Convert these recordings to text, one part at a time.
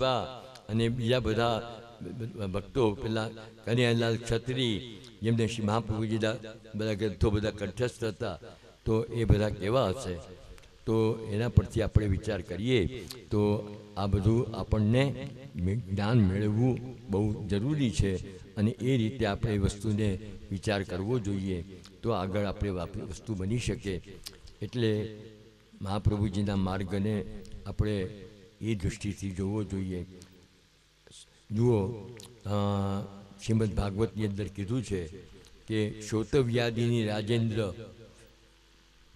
છીપા અને બીજા બધા ભક્તો, પેલા કનૈયાલાલ ક્ષત્રિય, જેમને શ્રી મહાપ્રભુજીના બધા ગ્રંથો બધા કંઠસ્થ હતા, તો એ બધા કેવા હશે? તો એના પરથી આપણે વિચાર કરીએ તો આ બધું આપણને જ્ઞાન મેળવવું બહુ જરૂરી છે, અને એ રીતે આપણે એ વસ્તુને વિચાર કરવો જોઈએ, તો આગળ આપણે વસ્તુ બની શકે. એટલે મહાપ્રભુજીના માર્ગને આપણે એ દૃષ્ટિથી જોવો જોઈએ. જુઓ, શ્રીમદ ભાગવતની અંદર કીધું છે કે શ્રોતવ્યાદિની રાજેન્દ્ર,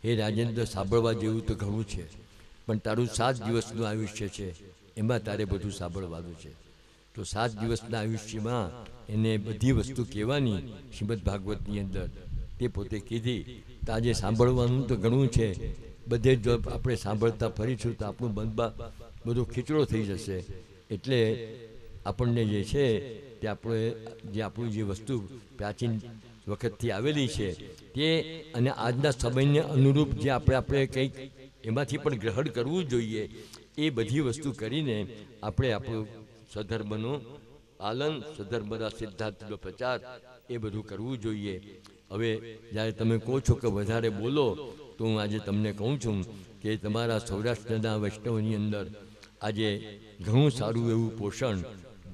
હે રાજેન્દ્ર, સાંભળવા જેવું તો ઘણું છે, પણ તારું 7 દિવસનું આયુષ્ય છે, એમાં તારે બધું સાંભળવાનું છે. તો 7 દિવસના આયુષ્યમાં એને બધી વસ્તુ કહેવાની શ્રીમદ ભાગવતની અંદર તે પોતે કીધી. તો આજે સાંભળવાનું તો ઘણું છે, બધે જો આપણે સાંભળતા ફરીશું તો આપણું મનમાં બધો ખીચડો થઈ જશે. એટલે આપણને જે છે તે આપણું જે વસ્તુ પ્રાચીન વખતથી આવેલી છે તે, અને આજના સમયને અનુરૂપ જે આપણે કંઈક એમાંથી પણ ગ્રહણ કરવું જોઈએ, એ બધી વસ્તુ કરીને આપણે આપણું સ્વધર્મનું પાલન, સ્વધર્મના સિદ્ધાંતનો પ્રચાર એ બધું કરવું જોઈએ. હવે જ્યારે તમે કહો છો કે વધારે બોલો, તો હું આજે તમને કહું છું કે તમારા સૌરાષ્ટ્રના વૈષ્ણવની અંદર આજે ઘણું સારું એવું પોષણ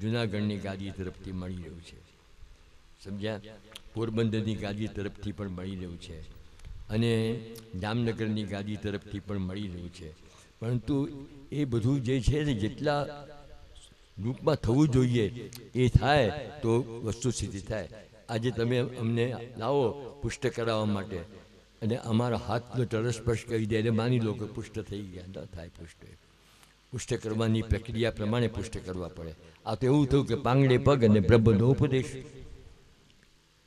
જૂનાગઢની ગાદી તરફથી મળી રહ્યું છે. સમજ્યા? પોરબંદરની ગાદી તરફથી પણ મળી રહ્યું છે, અને જામનગરની ગાદી તરફથી પણ મળી રહ્યું છે. પરંતુ એ બધું જે છે ને, જેટલા રૂપમાં થવું જોઈએ એ થાય તો વસ્તુ સિદ્ધિ થાય. આજે તમે અમને લાવો પુષ્ટ કરાવવા માટે, અને અમારા હાથનો તળસ્પર્શ કરી દે, એટલે માની લો કે પુષ્ટ થઈ ગયા. ન થાય પુષ્ટ. પુષ્ટ કરવાની પ્રક્રિયા પ્રમાણે પુષ્ટ કરવા પડે. આ તો એવું થયું કે પાંગડે પગ અને બ્રહ્મનો ઉપદેશ.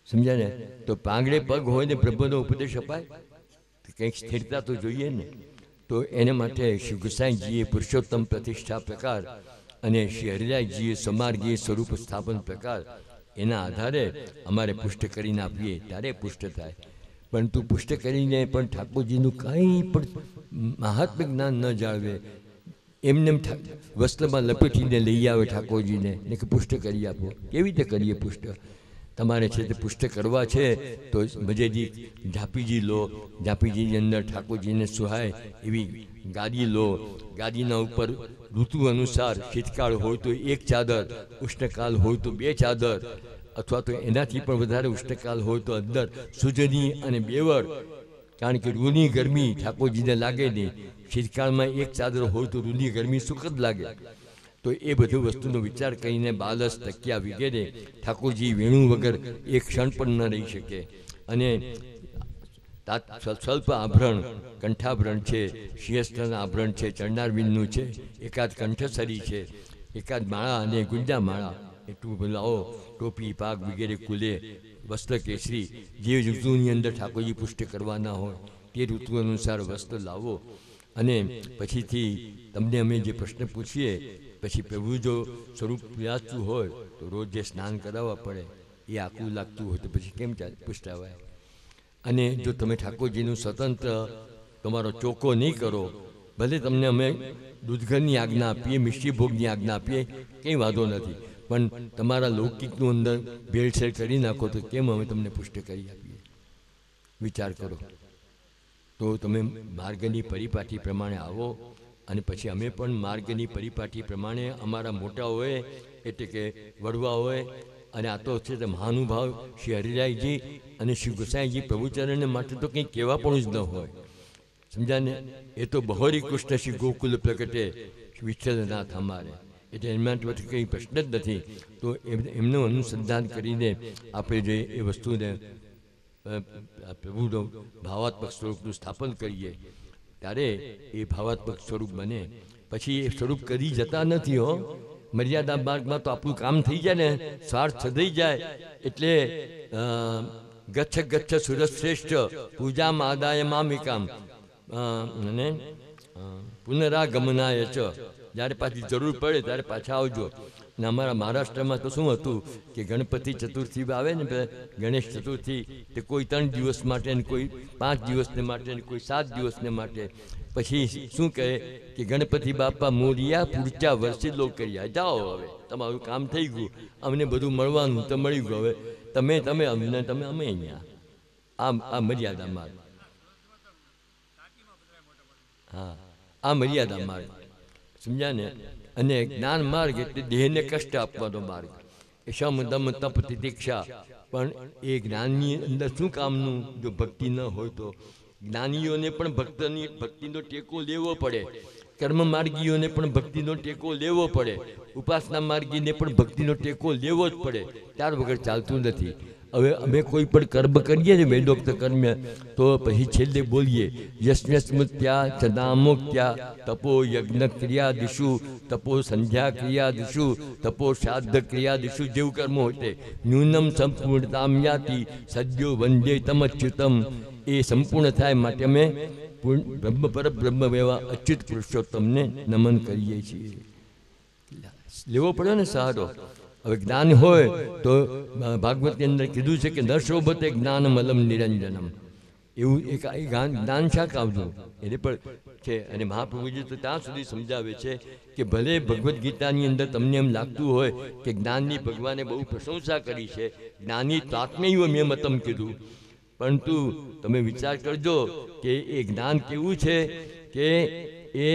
સમજ્યા ને? તો પાંગડે પગ હોય ને બ્રહ્મનો ઉપદેશ અપાય, કંઈક સ્થિરતા તો જોઈએ ને. તો એને માટે શ્રી ગુસાઈજીએ પુરુષોત્તમ પ્રતિષ્ઠા પ્રકાર અને શ્રી હરિરાયજીએ સમાર્ગીય સ્વરૂપ સ્થાપન પ્રકાર, એના આધારે અમારે પુષ્ટ કરીને આપીએ ત્યારે પુષ્ટ થાય. પરંતુ પુષ્ટ કરીને પણ ઠાકોરજીનું કંઈ પણ મહાત્મ્ય જ્ઞાન ન જાળવે, એમને વસ્ત્રમાં લપેટીને લઈ આવે ઠાકોરજીને ને કે પુષ્ટ કરી આપો. કેવી રીતે કરીએ પુષ્ટ? તમારે છે તે પુષ્ટ કરવા છે તો મજેજી ઝાપીજી લો, ઝાપીજીની અંદર ઠાકોરજીને સુહાય એવી ગાદી લો. ગાદીના ઉપર ઋતુ અનુસાર શીતકાળ હોય તો 1 ચાદર, ઉષ્ણકાલ હોય તો 2 ચાદર, અથવા તો એનાથી પણ વધારે ઉષ્ણકાલ હોય તો અંદર સુજની અને બેવર, કારણ કે રૂની ગરમી ઠાકોરજીને લાગે નહીં. શીતકાળમાં 1 ચાદર હોય તો રૂની ગરમી સુખદ લાગે. તો એ બધી વસ્તુનો વિચાર કરીને બાલસ, તકિયા વગેરે ઠાકોરજી વેણું વગર એક ક્ષણ પણ ન રહી શકે. અને સ્વલ્પ આભરણ, કંઠાભરણ છે, શિયસ્ત્રના આભરણ છે, ચરણારવિંદનું છે, એકાદ કંઠસરી છે, એકાદ માળા અને ગુંજા માળા, એટલું લાવો. ટોપી, પાગ વગેરે કુલે, વસ્ત્ર કેસરી, જે ઋતુની અંદર ઠાકોરજી પુષ્ટ કરવાના હોય તે ઋતુ અનુસાર વસ્ત્ર લાવો. અને પછીથી તમને અમે જે પ્રશ્ન પૂછીએ, પછી પ્રભુ જો સ્વરૂપ વ્યાસતું હોય તો રોજ જે સ્નાન કરાવવા પડે એ આકું લાગતું હોય તો પછી કેમ પુષ્ટાવાય? અને જો તમે ઠાકોરજીનું સ્વતંત્ર તમારો ચોખ્ખો નહીં કરો, ભલે તમને અમે દૂધઘરની આજ્ઞા આપીએ, મિષ્ટી ભોગની આજ્ઞા આપીએ, કંઈ વાંધો નથી, પણ તમારા લૌકિકનું અંદર ભેળસેળ કરી નાખો તો કેમ અમે તમને પુષ્ટ કરી આપીએ? વિચાર કરો. તો તમે માર્ગની પરિપાટી પ્રમાણે આવો, અને પછી અમે પણ માર્ગની પરિપાટી પ્રમાણે અમારા મોટા હોય, એટલે કે વડવા હોય, અને આ તો છે તે મહાનુભાવ શ્રી હરિરાયજી અને શ્રી ગુસાઈજી પ્રભુચરણને માટે તો કંઈ કહેવા પણ જ ન હોય. સમજાને? એ તો બહોરી કૃષ્ણ શ્રી ગોકુલ પ્રગટે વિઠ્ઠલનાથ અમારે, એટલે એમાં કંઈ પ્રશ્ન જ નથી. તો એમનું અનુસંધાન કરીને આપણે જે એ વસ્તુને પ્રભુનો ભાવાત્મક સ્વરૂપનું સ્થાપન કરીએ ત્યારે એ ભાવાત્મક સ્વરૂપ બને. પછી એ સ્વરૂપ કરી જતા નથી હો. મર્યાદા માર્ગમાં તો આપણું કામ થઈ જાય ને, સ્વાર્થ સદાઈ જાય. એટલે ગચ્છ ગચ્છ સુરશ્રેષ્ઠ પૂજામાં આદાય મામિકામ અને પુનરાગમનાય ચ, જ્યારે પાછી જરૂર પડે ત્યારે પાછા આવજો. ને અમારા મહારાષ્ટ્રમાં તો શું હતું કે ગણપતિ ચતુર્થી આવે ને, ગણેશ ચતુર્થી, તે કોઈ 3 દિવસ માટે ને કોઈ 5 દિવસને માટે ને કોઈ 7 દિવસને માટે. પછી શું કહે કે ગણપતિ બાપા મોરિયા, પૂરતા વર્ષે લોકરિયા, જાઓ હવે તમારું કામ થઈ ગયું, અમને બધું મળવાનું તો મળી ગયું, હવે તમે અમને અમે અહીંયા. આ મર્યાદા માર્ગ. હા, આ મર્યાદા માર્ગ, સમજ્યા ને. અને જ્ઞાન માર્ગ એટલે દેહને કષ્ટ આપવાનો માર્ગ. એ શમ દમ તપ તિતિક્ષા. પણ એ જ્ઞાનની અંદર શું કામનું? જો ભક્તિ ન હોય તો જ્ઞાનીઓને પણ ભક્તિનો ટેકો લેવો પડે, કર્મ માર્ગીઓને પણ ભક્તિનો ટેકો લેવો પડે, ઉપાસના માર્ગીને પણ ભક્તિનો ટેકો લેવો જ પડે, ત્યાર વગર ચાલતું નથી. હવે અમે કોઈ પણ કર્મ કરીએ ને વેદોક્ત કર્મ, તો પછી છેલ્લે બોલીએ યસ્મ્યસ્મૃત્યા ચદામોક્ત્યા તપો યજ્ઞ ક્રિયાદિશુ તપો સંધ્યા ક્રિયાદિશુ તપો શ્રાદ્ધ ક્રિયાદિશુ જેવું કર્મ હોય તે ન્યૂનમ સંપૂર્ણતામ યાતિ સદ્યો વંદે તમચ્યુતમ. એ સંપૂર્ણ થાય માટે અમે બ્રહ્મ એવા અચ્યુત પુરુષોત્તમને નમન કરીએ છીએ. લેવો પડે ને સહારો. હવે જ્ઞાન હોય તો ભાગવતની અંદર કીધું છે કે ન શોભતે જ્ઞાનમ અલમ નિરંજનમ. એવું એક જ્ઞાન શાક આવજો એને પણ છે. અને મહાપ્રભુજી તો ત્યાં સુધી સમજાવે છે કે ભલે ભગવદ્ ગીતાની અંદર તમને એમ લાગતું હોય કે જ્ઞાનની ભગવાને બહુ પ્રશંસા કરી છે, જ્ઞાની તાત્મેય મેં મતમ કીધું, પરંતુ તમે વિચાર કરજો કે એ જ્ઞાન કેવું છે કે એ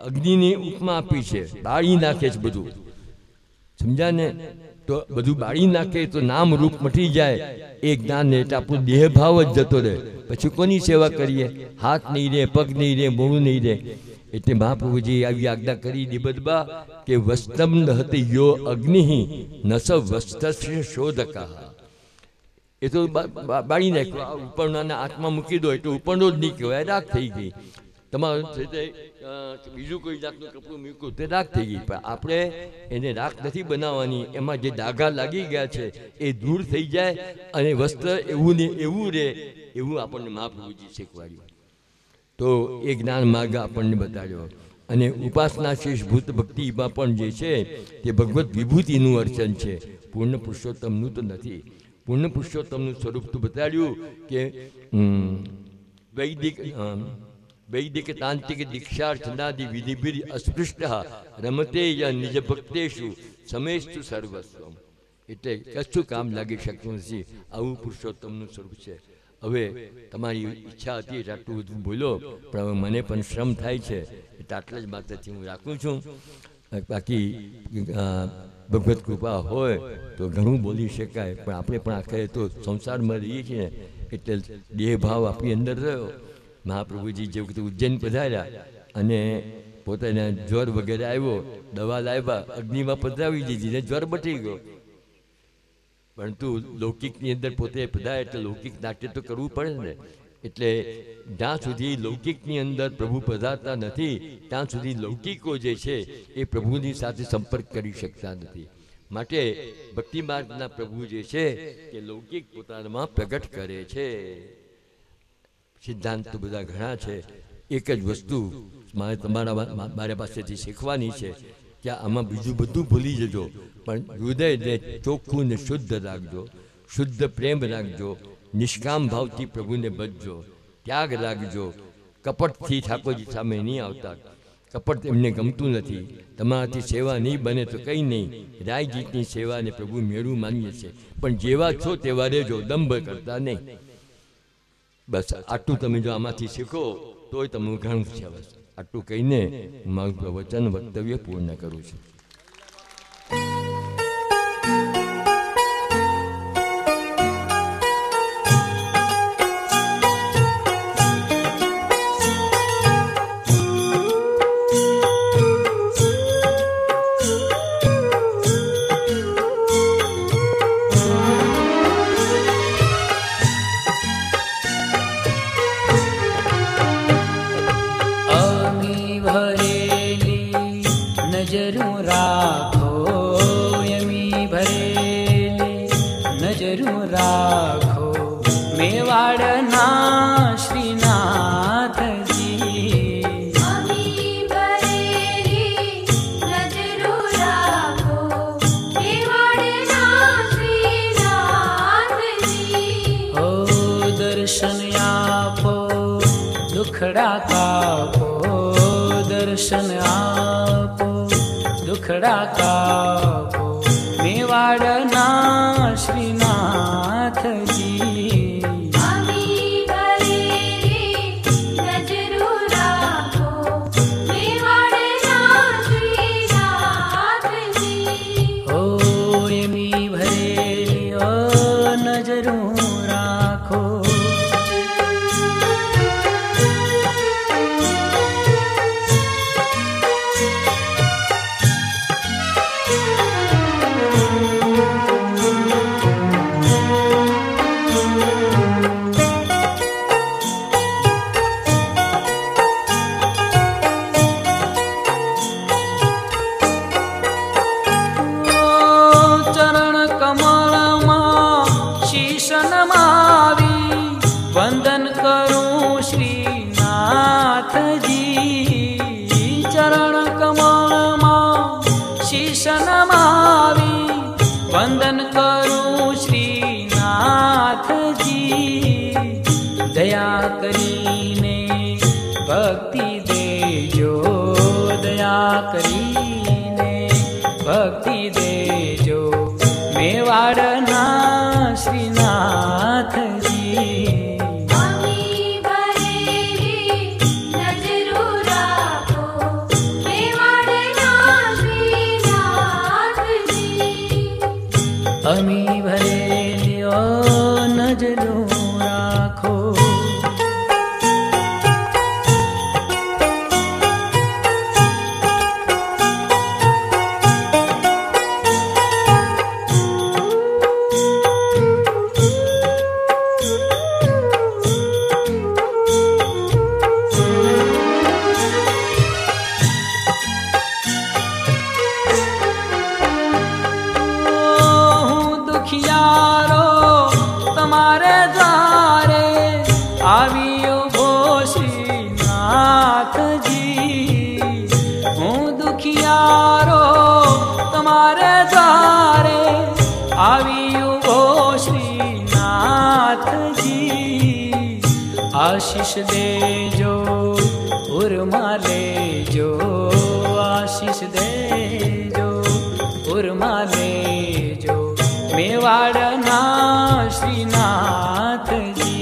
અગ્નિની ઉપમા આપી છે, બાળી નાખે છે બધું, સમજ્યા ને. તો બધું બાળી નાખે તો નામ રૂપ મટી જાય. એ જ્ઞાન એટલે આપણો દેહ ભાવ જ જતો રહે. પછી કોની સેવા કરીએ? હાથ નહીં રહે, પગ નહીં રહે, મોઢું નહીં રહે. એટલે મહાપ્રભુજી આવી આજ્ઞા કરી નિબદ્ધબા કે વસ્તમ હતી યો અગ્નિ નસ વસ્તસ્ય શોધકા. એ તો બાળી નાખ્યો, ઉપરનાના હાથમાં મૂકી દો એટલે ઉપરનો જ નહીં કહેવાય, રાખ થઈ ગઈ. તમારું બીજું કોઈ જાતનું કપડું મૂક્યું તે રાખ થઈ ગઈ. પણ આપણે એને રાખ નથી બનાવવાની, એમાં જે ડાઘા લાગી ગયા છે એ દૂર થઈ જાય અને વસ્ત્ર એવું ને એવું રહે, એવું આપણને મહાપ્રભુજી શીખવાડ્યું. તો એ જ્ઞાન માર્ગ આપણને બતાવ્યો. અને ઉપાસના શેષ ભૂત ભક્તિમાં પણ જે છે તે ભગવત વિભૂતિનું અર્ચન છે, પૂર્ણ પુરુષોત્તમનું તો નથી. પૂર્ણ પુરુષોત્તમનું સ્વરૂપ તો બતાડ્યું કે વૈદિક તાંત્રિક દીક્ષાર્થનાદિ વિધિભિર અસ્પૃષ્ટ રમતે ય નિજ ભક્તેશુ સમેસ્તુ સર્વસ્વમ. એટલે કશું કામ લાગી શકતું નથી. આવું પુરુષોત્તમનું સ્વરૂપ છે. હવે તમારી ઈચ્છા હતી એટલે આટલું બધું બોલો, પણ હવે મને પણ શ્રમ થાય છે એટલે આટલા જ માત્રથી હું રાખું છું. બાકી ભગવત કૃપા હોય તો ઘણું બોલી શકાય, પણ આપણે પણ આખરે તો સંસારમાં રહીએ છીએ એટલે દેહ ભાવ આપણી અંદર રહ્યો. મહાપ્રભુજી જેવું કીધું ઉજ્જૈન પધાર્યા અને પોતાના જ્વર વગેરે આવ્યો, દવા લાવ્યા, અગ્નિમાં પધરાવી દીધી ને જ્વર બટી ગયો. પરંતુ લૌકિકની અંદર પોતે પધારે એટલે લૌકિક નાટ્ય તો કરવું પડે ને. એટલે જ્યાં સુધી લૌકિકની અંદર પ્રભુ પધારતા નથી ત્યાં સુધી લૌકિકો જે છે એ પ્રભુની સાથે સંપર્ક કરી શકતા નથી. માટે ભક્તિ માર્ગના પ્રભુ જે છે એ લૌકિક પોતાનામાં પ્રગટ કરે છે. સિદ્ધાંત તો બધા ઘણા છે. એક જ વસ્તુ મારા પાસેથી શીખવાની છે કે આમાં બીજું બધું ભૂલી જજો, પણ હૃદયને ચોખ્ખું ને શુદ્ધ રાખજો, શુદ્ધ પ્રેમ રાખજો, નિષ્કામ ભાવથી પ્રભુને ભજજો, ત્યાગ રાખજો. કપટથી ઠાકોરજી સામે નહીં આવતા. કપટ એમને ગમતું નથી. તમારાથી સેવા નહીં બને તો કંઈ નહીં. રાયજીતની સેવાને પ્રભુ મેળું માનીએ છીએ, પણ જેવા છો તેવા રહેજો, દંભ કરતા નહીં. બસ આટલું તમે જો આમાંથી શીખો તોય તમે ઘણું છે. બસ આટલું કહીને મારું પ્રવચન વક્તવ્ય પૂર્ણ કરું છું. दुखड़ा कापो दर्शन आपो, दुखड़ा कापो मेवाड़ना श्रीनाथ जी। वंदन करूं श्रीनाथ जी, चरण कमल मां शीश नमावी, वंदन करूं श्रीनाथ जी। दया करीने भक्ति देजो, दया करीने भक्ति देजो मेवाड़ना श्रीनाथ जी। अमी भरेलियो नजरो राखो, आशीष देजो उर्मा लेजो, आशीष देजो उर्मा लेजो मेवाड़ना श्रीनाथ जी।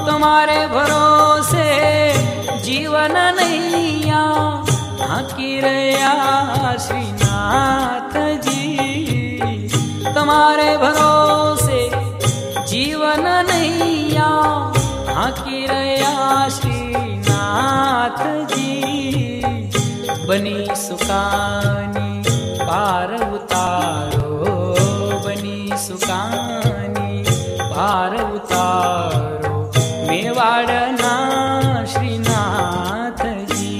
तुम्हारे भरोसे जीवन नैया हाँकी रया श्रीनाथ जी। तुम्हारे भरोसे जीवन नैया हाँकी रया श्रीनाथ जी। बनी सुकानी पार उतारो, बनी सुकानी पार उतारो मेवाड़ना श्रीनाथ जी।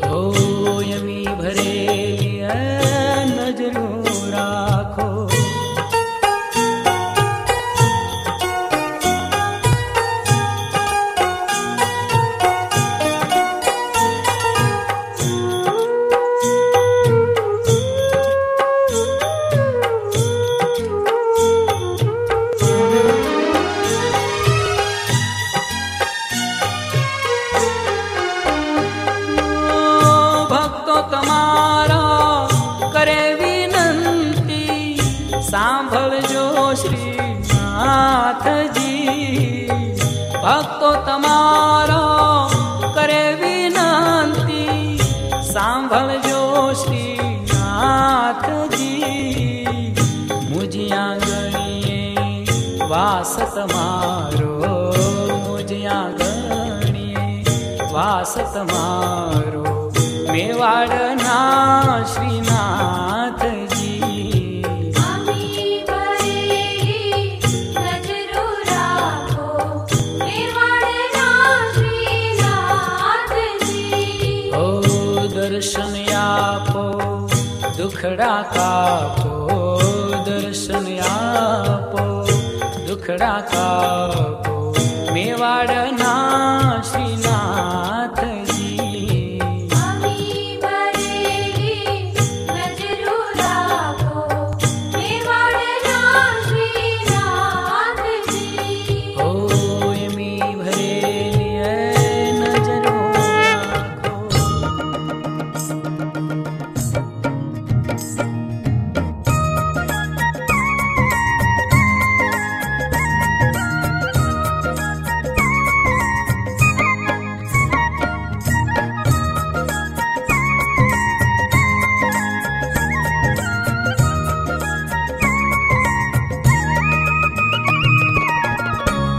ओ यमी भरेली नजरो राखो, सांभळजो श्रीनाथ जी। भक्तो तमारो करे विनंती, सांभळजो श्रीनाथ जी। मुझी आंगणीए વાસ તમારો મુજ્યા ગણીએ વાસ તમારો મેવાડના શ્રીનાથજી આમી ભરેલી નજરો રાખો મેવાડના શ્રીનાથજી ઓ દર્શન આપો દુખડા કાપો દર્શન આપો દુખડા કાપો મેવાડના શ્રીનાથજી આમી ભરેલી નજરો રાખો મેવાડના શ્રીનાથજી ઓ એમી ભરેલી નજરો રાખો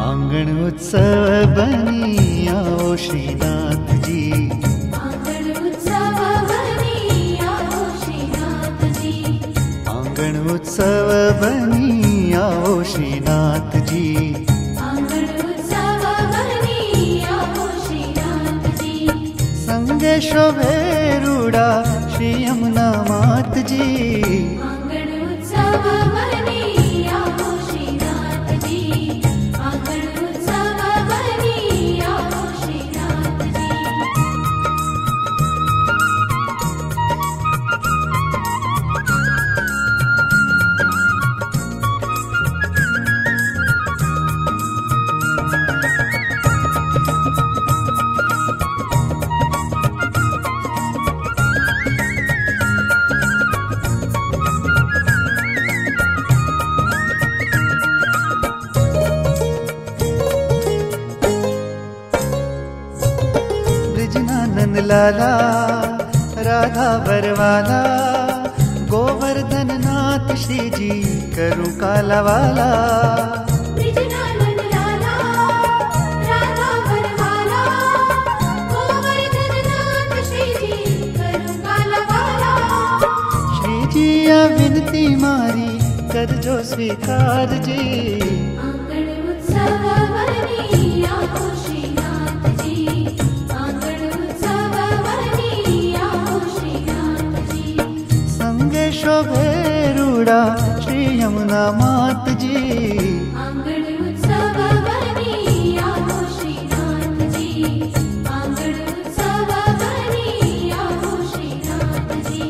आंगन उत्सव बनी आओ श्रीनाथजी આંગણ ઉત્સવ બની આવો શ્રીનાથજી आंगन उत्सव बनी आओ श्रीनाथजी આંગણ ઉત્સવ બની આવો શ્રીનાથજી संगे शोभे रूड़ा श्री यमुना मात जी આંગણ ઉત્સવ બની આવો શ્રીનાથજી આંગણ ઉત્સવ બની આવો શ્રીનાથજી ब्रजनानंद लाला राधा बरवाला गोवर्धन नाथ श्री जी करूं काला वाला ब्रजनानंद लाला राधा वरवाला गोवर्धन नाथ श्रीजी करूं काला वाला श्री जी आ विनती मारी करजो स्वीकार जी आंगण उत्सव बनी आओ श्रीनाथजी आंगण उत्सव बनी आओ श्रीनाथजी संगे शोभे रूड़ा श्री यमुना मात जी आंगण उत्सव बनी आओ श्रीनाथजी आंगण उत्सव बनी आओ श्रीनाथजी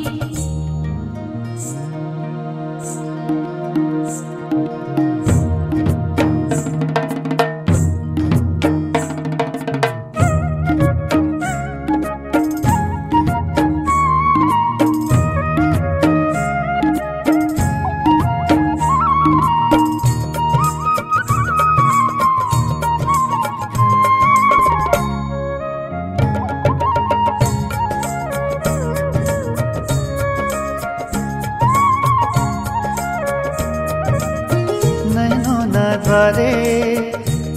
नैनों ना द्वारे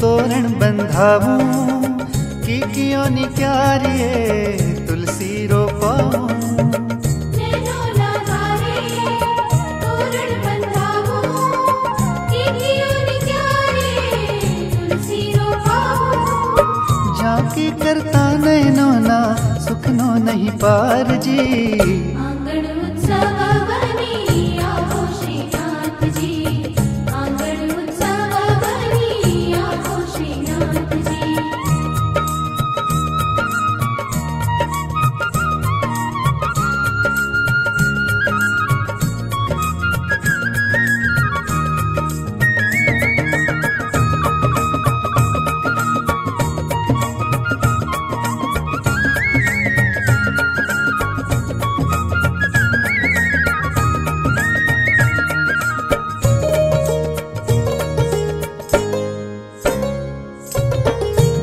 तोरण बंधाऊं कीकियों क्यारिए तुलसी रोपाऊं नैनो लगारे तोरण बंधावो कीकियों क्यारे तुलसी रोपावो झांकी करता नैनों ना सुखनो नहीं पार जी आंगण उत्सव बनी आओ श्रीनाथजी आंगण उत्सव बनी आओ श्रीनाथजी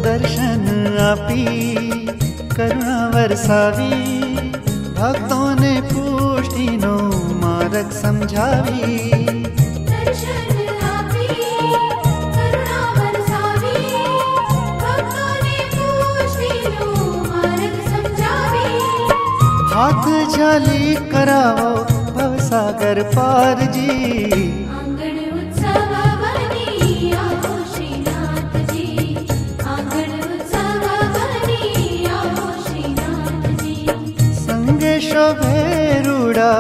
दर्शन आपी करुणा वरसावी भक्तों ने पुष्टिनो मार्ग समझावी दर्शन आपी हाथ झाली करावो भवसागर पार जी। आंगण उत्सव बनी आओ श्रीनाथ जी, आंगण उत्सव बनी आओ श्रीनाथ जी। संगे शोभे रूड़ा